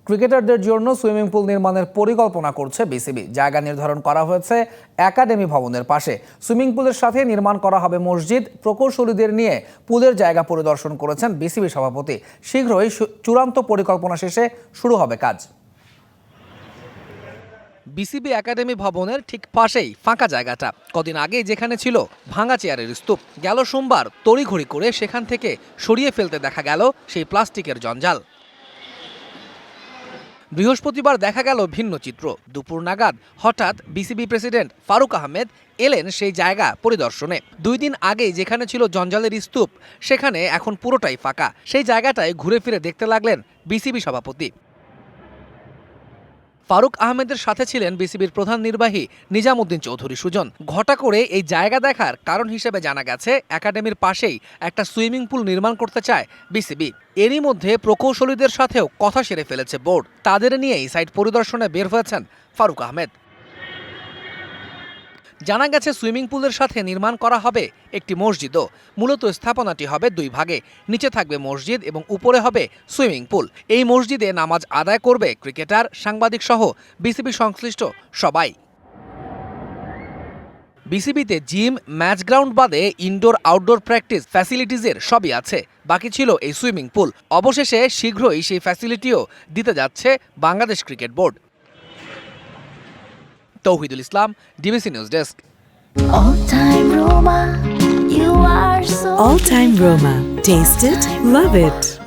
ক্রিকেটারদের জন্য swimming pool নির্মাণের পরিকল্পনা করছে বিসিবি। জায়গা নির্ধারণ করা হয়েছে একাডেমি ভবনের পাশে। সুইমিং পুলের সাথে নির্মাণ করা হবে মসজিদ। প্রকৌশলীদের নিয়ে পুলের জায়গা পরিদর্শন করেছেন বিসিবি সভাপতি। শীঘ্রই চূড়ান্ত পরিকল্পনা শেষে শুরু হবে কাজ। বিসিবি একাডেমি ভবনের ঠিক পাশেই ফাঁকা জায়গাটা। কদিন আগে যেখানে ছিল ভাঙা চেয়ারের স্তূপ, গেল সোমবার তড়িঘড়ি করে সেখান থেকে সরিয়ে ফেলতে দেখা গেল সেই প্লাস্টিকের জঞ্জাল। বৃহস্পতিবার দেখা গেল ভিন্ন চিত্র। দুপুর নাগাদ হঠাৎ বিসিবি প্রেসিডেন্ট ফারুক আহমেদ এলেন সেই জায়গা পরিদর্শনে। 2 দিন আগেই যেখানে ছিল জঞ্জালের স্তূপ, সেখানে এখন পুরোটাই ফাঁকা। সেই জায়গাটায় ঘুরে ফিরে দেখতে লাগলেন বিসিবি সভাপতি। ফারুক আহমেদের সাথে ছিলেন বিসিবির প্রধান নির্বাহী নিজামুদ্দিন চৌধুরী সুজন। ঘটা করে এই জায়গা দেখার কারণ হিসেবে জানা গেছে, একাডেমির পাশেই একটা সুইমিং পুল নির্মাণ করতে চায় বিসিবি। এরই মধ্যে প্রকৌশলীদের সাথেও কথা সেরে ফেলেছে বোর্ড। তাদের নিয়েই সাইট পরিদর্শনে বের হয়েছেন ফারুক আহমেদ। জানা গেছে সুইমিং পুলের সাথে নির্মাণ করা হবে একটি মসজিদও। মূলত স্থাপনাটি হবে 2 ভাগে, নিচে থাকবে মসজিদ এবং উপরে হবে সুইমিং পুল। এই মসজিদে নামাজ আদায় করবে ক্রিকেটার, সাংবাদিক সহ বিসিবি সংশ্লিষ্ট সবাই। বিসিবিতে জিম, ম্যাচ গ্রাউন্ড বাদে ইনডোর আউটডোর প্র্যাকটিস ফ্যাসিলিটিজের সবই আছে। বাকি ছিল এই সুইমিং পুল। অবশেষে শীঘ্রই সেই ফ্যাসিলিটিও দিতে যাচ্ছে Bangladesh cricket board. Touhidul Islam, DBC news desk. All time Roma. Taste it, love it.